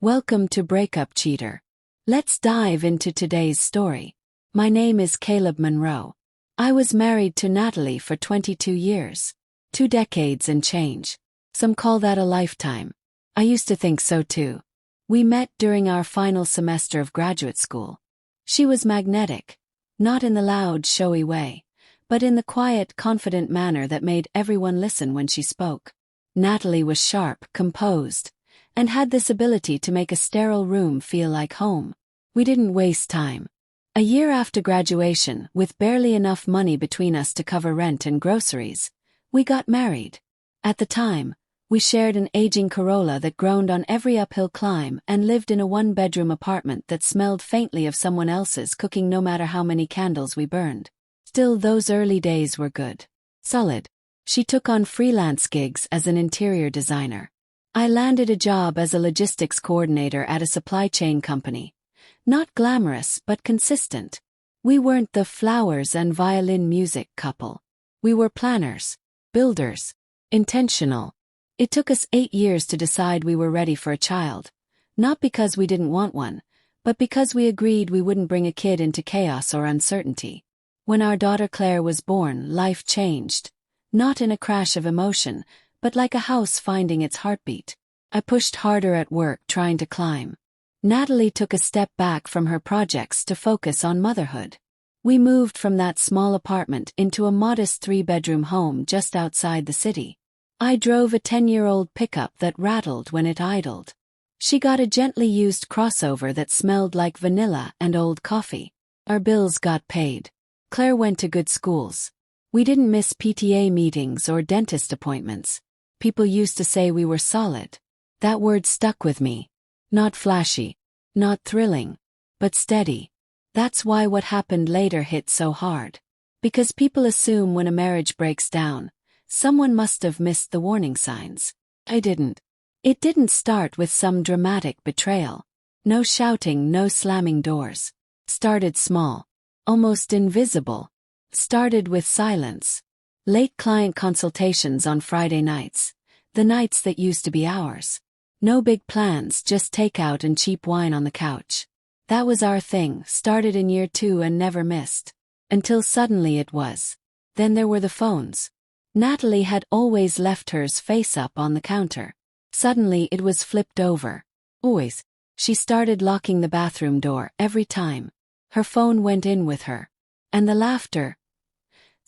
Welcome to Breakup Cheater. Let's dive into today's story. My name is Caleb Monroe. I was married to Natalie for 22 years. 2 decades and change. Some call that a lifetime. I used to think so too. We met during our final semester of graduate school. She was magnetic. Not in the loud, showy way, but in the quiet, confident manner that made everyone listen when she spoke. Natalie was sharp, composed, and had this ability to make a sterile room feel like home. We didn't waste time. A year after graduation, with barely enough money between us to cover rent and groceries, we got married. At the time, we shared an aging Corolla that groaned on every uphill climb and lived in a 1-bedroom apartment that smelled faintly of someone else's cooking no matter how many candles we burned. Still, those early days were good. Solid. She took on freelance gigs as an interior designer. I landed a job as a logistics coordinator at a supply chain company. Not glamorous, but consistent. We weren't the flowers and violin music couple. We were planners, builders, intentional. It took us 8 years to decide we were ready for a child. Not because we didn't want one, but because we agreed we wouldn't bring a kid into chaos or uncertainty. When our daughter Claire was born, life changed. Not in a crash of emotion, but like a house finding its heartbeat. I pushed harder at work trying to climb. Natalie took a step back from her projects to focus on motherhood. We moved from that small apartment into a modest 3-bedroom home just outside the city. I drove a 10-year-old pickup that rattled when it idled. She got a gently used crossover that smelled like vanilla and old coffee. Our bills got paid. Claire went to good schools. We didn't miss PTA meetings or dentist appointments. People used to say we were solid. That word stuck with me. Not flashy, not thrilling, but steady. That's why what happened later hit so hard. Because people assume when a marriage breaks down, someone must have missed the warning signs. I didn't. It didn't start with some dramatic betrayal. No shouting, no slamming doors. Started small. Almost invisible. Started with silence. Late client consultations on Friday nights. The nights that used to be ours. No big plans, just takeout and cheap wine on the couch. That was our thing, started in year 2 and never missed. Until suddenly it was. Then there were the phones. Natalie had always left hers face up on the counter. Suddenly it was flipped over. Always. She started locking the bathroom door every time. Her phone went in with her. And the laughter.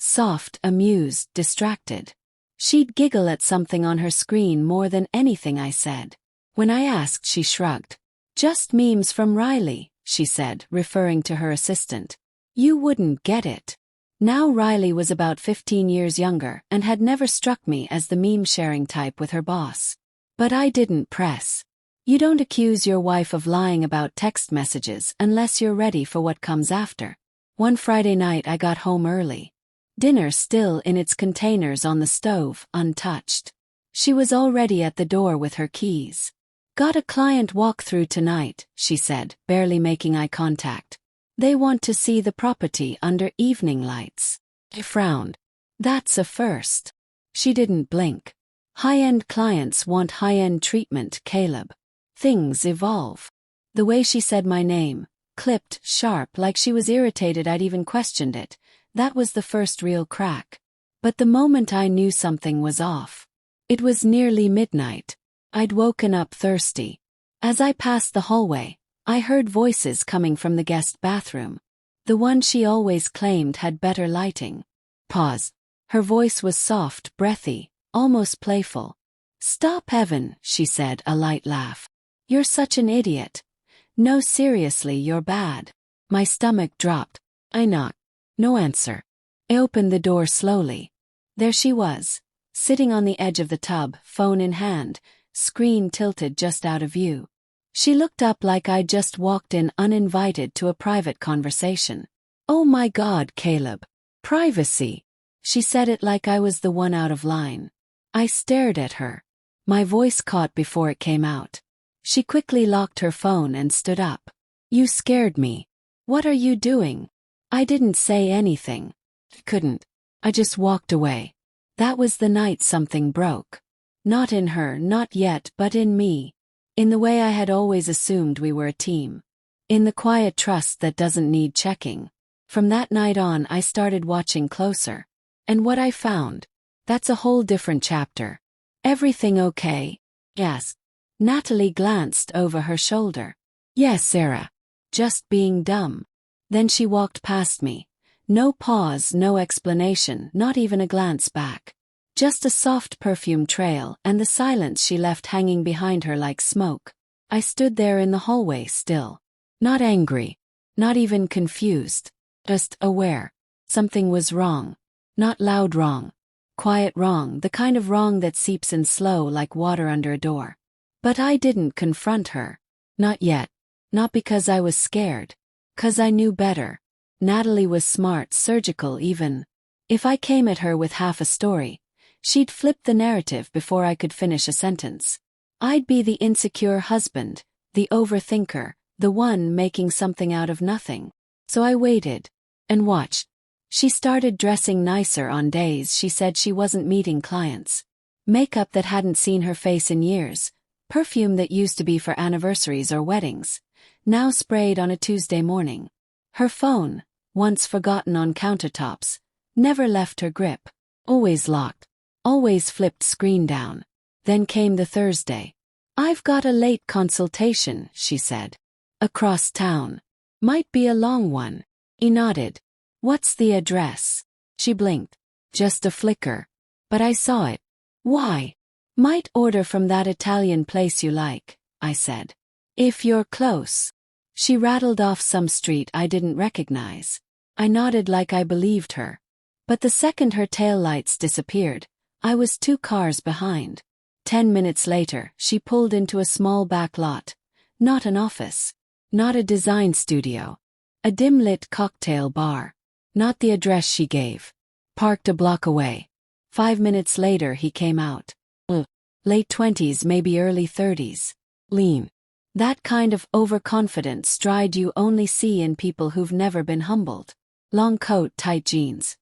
Soft, amused, distracted. She'd giggle at something on her screen more than anything I said. When I asked, she shrugged. Just memes from Riley, she said, referring to her assistant. You wouldn't get it. Now Riley was about 15 years younger and had never struck me as the meme-sharing type with her boss. But I didn't press. You don't accuse your wife of lying about text messages unless you're ready for what comes after. One Friday night I got home early. Dinner still in its containers on the stove, untouched. She was already at the door with her keys. Got a client walkthrough tonight, she said, barely making eye contact. They want to see the property under evening lights. I frowned. That's a first. She didn't blink. High-end clients want high-end treatment, Caleb. Things evolve. The way she said my name, clipped, sharp, like she was irritated I'd even questioned it. That was the first real crack. But the moment I knew something was off. It was nearly midnight. I'd woken up thirsty. As I passed the hallway, I heard voices coming from the guest bathroom. The one she always claimed had better lighting. Pause. Her voice was soft, breathy, almost playful. Stop, Evan, she said, a light laugh. You're such an idiot. No, seriously, you're bad. My stomach dropped. I knocked. No answer. I opened the door slowly. There she was, sitting on the edge of the tub, phone in hand, screen tilted just out of view. She looked up like I'd just walked in uninvited to a private conversation. Oh my God, Caleb. Privacy. She said it like I was the one out of line. I stared at her. My voice caught before it came out. She quickly locked her phone and stood up. You scared me. What are you doing? I didn't say anything. Couldn't. I just walked away. That was the night something broke. Not in her, not yet, but in me. In the way I had always assumed we were a team. In the quiet trust that doesn't need checking. From that night on, I started watching closer. And what I found? That's a whole different chapter. Everything okay? Yes. Natalie glanced over her shoulder. Yes, Sarah. Just being dumb. Then she walked past me. No pause, no explanation, not even a glance back. Just a soft perfume trail and the silence she left hanging behind her like smoke. I stood there in the hallway still. Not angry. Not even confused. Just aware. Something was wrong. Not loud wrong. Quiet wrong, the kind of wrong that seeps in slow like water under a door. But I didn't confront her. Not yet. Not because I was scared. 'Cause I knew better. Natalie was smart, surgical even. If I came at her with half a story, she'd flip the narrative before I could finish a sentence. I'd be the insecure husband, the overthinker, the one making something out of nothing. So I waited. And watched. She started dressing nicer on days she said she wasn't meeting clients. Makeup that hadn't seen her face in years. Perfume that used to be for anniversaries or weddings. Now sprayed on a Tuesday morning. Her phone, once forgotten on countertops, never left her grip. Always locked. Always flipped screen down. Then came the Thursday. I've got a late consultation, she said. Across town. Might be a long one. He nodded. What's the address? She blinked. Just a flicker. But I saw it. Why? Might order from that Italian place you like, I said. If you're close. She rattled off some street I didn't recognize. I nodded like I believed her. But the second her taillights disappeared, I was 2 cars behind. 10 minutes later, she pulled into a small back lot. Not an office. Not a design studio. A dim-lit cocktail bar. Not the address she gave. Parked a block away. 5 minutes later he came out. Late 20s, maybe early 30s. Lean. That kind of overconfident stride you only see in people who've never been humbled. Long coat, tight jeans.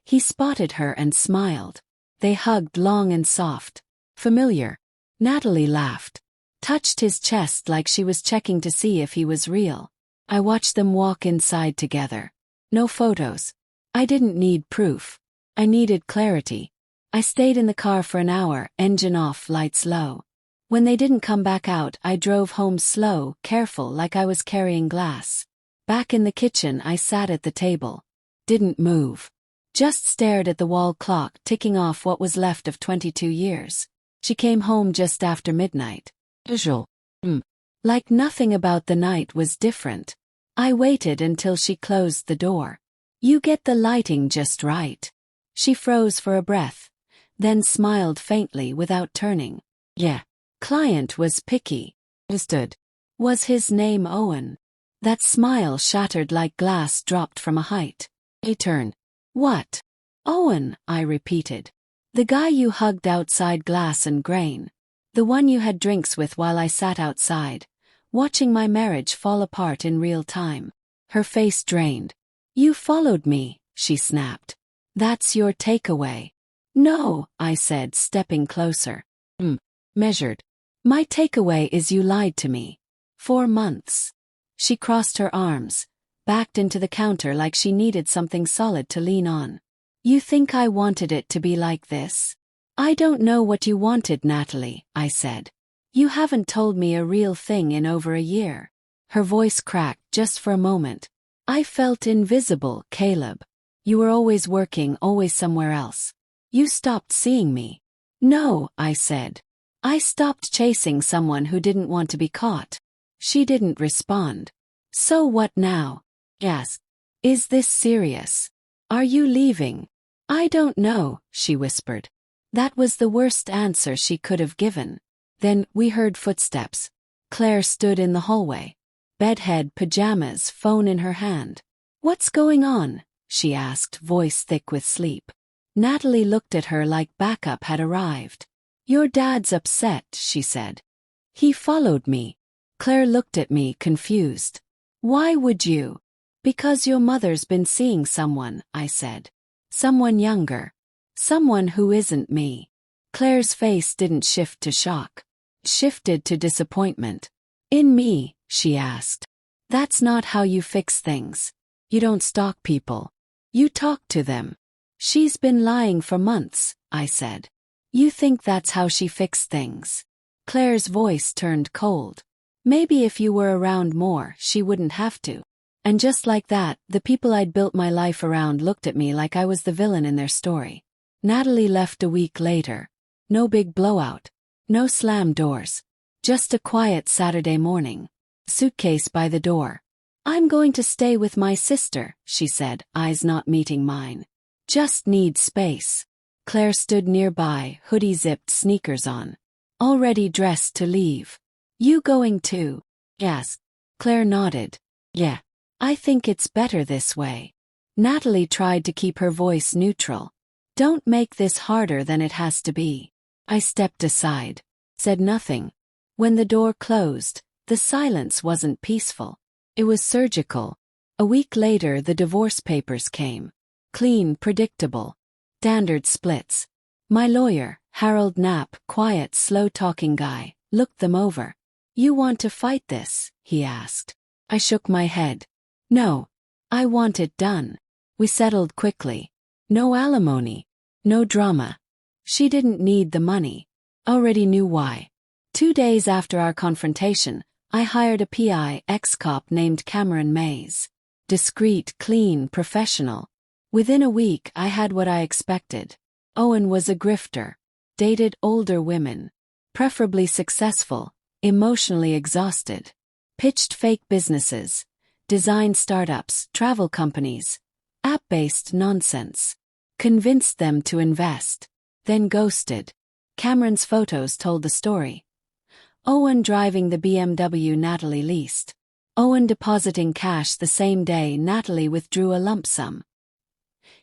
He spotted her and smiled. They hugged long and soft. Familiar. Natalie laughed. Touched his chest like she was checking to see if he was real. I watched them walk inside together. No photos. I didn't need proof. I needed clarity. I stayed in the car for an hour, engine off, lights low. When they didn't come back out, I drove home slow, careful, like I was carrying glass. Back in the kitchen, I sat at the table. Didn't move. Just stared at the wall clock ticking off what was left of 22 years. She came home just after midnight. Usual. Like nothing about the night was different. I waited until she closed the door. You get the lighting just right. She froze for a breath, then smiled faintly without turning. Yeah. Client was picky. Understood. Was his name Owen? That smile shattered like glass dropped from a height. He turned. What? Owen, I repeated. The guy you hugged outside Glass and Grain. The one you had drinks with while I sat outside, watching my marriage fall apart in real time. Her face drained. You followed me, she snapped. That's your takeaway. No, I said, stepping closer. Measured. My takeaway is you lied to me. 4 months. She crossed her arms, backed into the counter like she needed something solid to lean on. You think I wanted it to be like this? I don't know what you wanted, Natalie, I said. You haven't told me a real thing in over a year. Her voice cracked just for a moment. I felt invisible, Caleb. You were always working, always somewhere else. You stopped seeing me. No, I said. I stopped chasing someone who didn't want to be caught. She didn't respond. So what now? Yes. Is this serious? Are you leaving? I don't know, she whispered. That was the worst answer she could have given. Then we heard footsteps. Claire stood in the hallway. Bedhead, pajamas, phone in her hand. What's going on? She asked, voice thick with sleep. Natalie looked at her like backup had arrived. Your dad's upset, she said. He followed me. Claire looked at me, confused. Why would you? Because your mother's been seeing someone, I said. Someone younger. Someone who isn't me. Claire's face didn't shift to shock. shifted to disappointment. In me, she asked. That's not how you fix things. You don't stalk people. You talk to them. She's been lying for months, I said. You think that's how she fixed things? Claire's voice turned cold. Maybe if you were around more, she wouldn't have to. And just like that, the people I'd built my life around looked at me like I was the villain in their story. Natalie left a week later. No big blowout. No slammed doors. Just a quiet Saturday morning. Suitcase by the door. I'm going to stay with my sister, she said, eyes not meeting mine. Just need space. Claire stood nearby, hoodie-zipped, sneakers on. Already dressed to leave. You going too? Yes. Claire nodded. Yeah. I think it's better this way. Natalie tried to keep her voice neutral. Don't make this harder than it has to be. I stepped aside. Said nothing. When the door closed, the silence wasn't peaceful. It was surgical. A week later the divorce papers came. Clean, predictable. Standard splits. My lawyer, Harold Knapp, quiet, slow-talking guy, looked them over. You want to fight this? He asked. I shook my head. No. I want it done. We settled quickly. No alimony. No drama. She didn't need the money. Already knew why. 2 days after our confrontation, I hired a PI, ex-cop named Cameron Mays. Discreet, clean, professional. Within a week I had what I expected. Owen was a grifter. Dated older women. Preferably successful, emotionally exhausted. Pitched fake businesses. Designed startups, travel companies. App-based nonsense. Convinced them to invest. Then ghosted. Cameron's photos told the story. Owen driving the BMW Natalie leased. Owen depositing cash the same day Natalie withdrew a lump sum.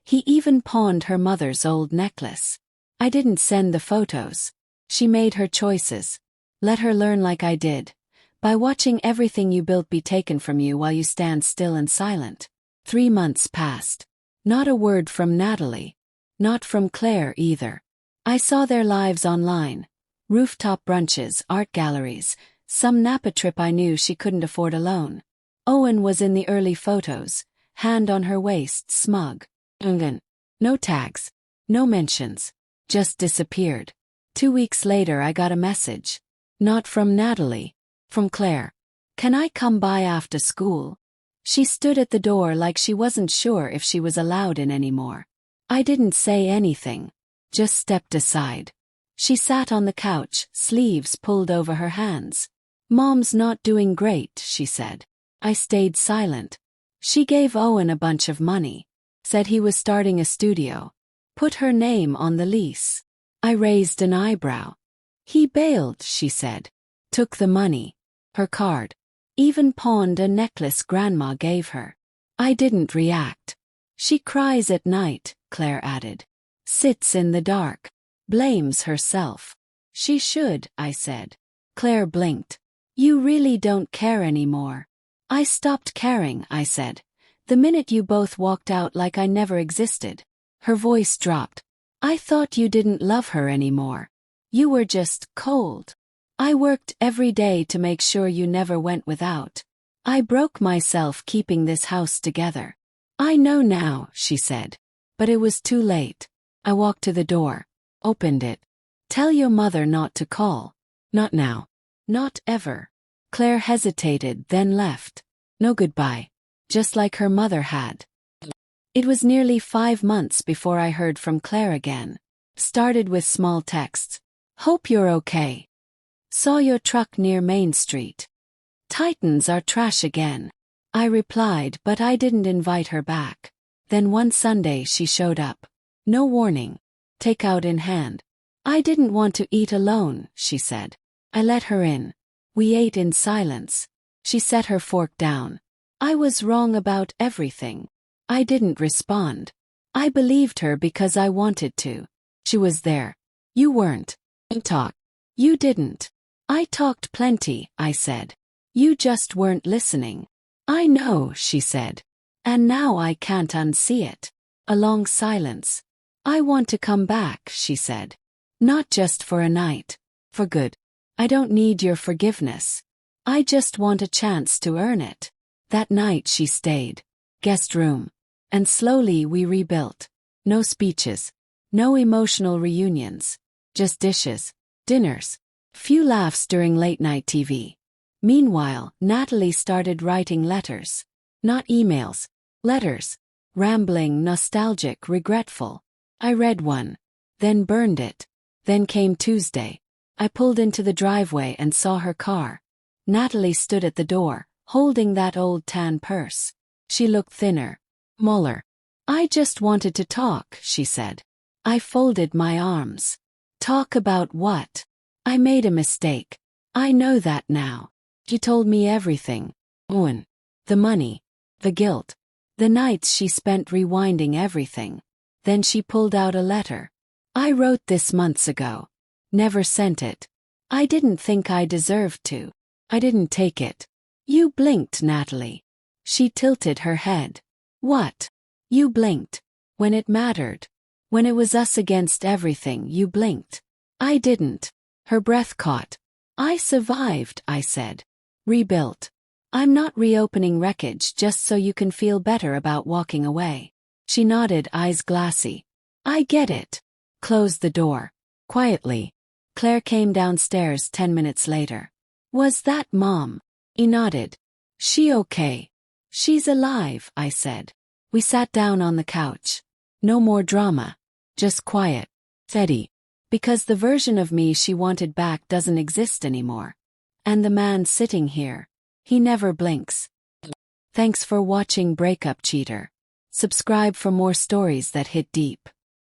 He even pawned her mother's old necklace. I didn't send the photos. She made her choices. Let her learn like I did. By watching everything you built be taken from you while you stand still and silent. 3 months passed. Not a word from Natalie. Not from Claire either. I saw their lives online. Rooftop brunches, art galleries, some Napa trip I knew she couldn't afford alone. Owen was in the early photos, hand on her waist, smug. No tags. No mentions. Just disappeared. 2 weeks later I got a message. Not from Natalie. From Claire. Can I come by after school? She stood at the door like she wasn't sure if she was allowed in anymore. I didn't say anything. Just stepped aside. She sat on the couch, sleeves pulled over her hands. Mom's not doing great, she said. I stayed silent. She gave Owen a bunch of money. Said he was starting a studio. Put her name on the lease. I raised an eyebrow. He bailed, she said. Took the money. Her card. Even pawned a necklace Grandma gave her. I didn't react. She cries at night, Claire added. Sits in the dark. Blames herself. She should, I said. Claire blinked. You really don't care anymore. I stopped caring, I said. The minute you both walked out like I never existed. Her voice dropped. I thought you didn't love her anymore. You were just cold. I worked every day to make sure you never went without. I broke myself keeping this house together. I know now, she said. But it was too late. I walked to the door. Opened it. Tell your mother not to call. Not now. Not ever. Claire hesitated, then left. No goodbye. Just like her mother had. It was nearly 5 months before I heard from Claire again. Started with small texts. Hope you're okay. Saw your truck near Main Street. Titans are trash again. I replied, but I didn't invite her back. Then one Sunday she showed up. No warning. Takeout in hand. I didn't want to eat alone, she said. I let her in. We ate in silence. She set her fork down. I was wrong about everything. I didn't respond. I believed her because I wanted to. She was there. You weren't. Talk. You didn't. I talked plenty, I said. You just weren't listening. I know, she said. And now I can't unsee it. A long silence. I want to come back, she said. Not just for a night. For good. I don't need your forgiveness. I just want a chance to earn it. That night she stayed. Guest room. And slowly we rebuilt. No speeches. No emotional reunions. Just dishes. Dinners. Few laughs during late-night TV. Meanwhile, Natalie started writing letters. Not emails. Letters. Rambling, nostalgic, regretful. I read one. Then burned it. Then came Tuesday. I pulled into the driveway and saw her car. Natalie stood at the door, holding that old tan purse. She looked thinner. Smaller. I just wanted to talk, she said. I folded my arms. Talk about what? I made a mistake. I know that now. She told me everything. Owen. The money. The guilt. The nights she spent rewinding everything. Then she pulled out a letter. I wrote this months ago. Never sent it. I didn't think I deserved to. I didn't take it. You blinked, Natalie. She tilted her head. What? You blinked. When it mattered. When it was us against everything, you blinked. I didn't. Her breath caught. I survived, I said. Rebuilt. I'm not reopening wreckage just so you can feel better about walking away. She nodded, eyes glassy. I get it. Closed the door. Quietly. Claire came downstairs 10 minutes later. Was that Mom? He nodded. She okay? She's alive, I said. We sat down on the couch. No more drama. Just quiet. Steady. Because the version of me she wanted back doesn't exist anymore. And the man sitting here, he never blinks. Thanks for watching Breakup Cheater. Subscribe for more stories that hit deep.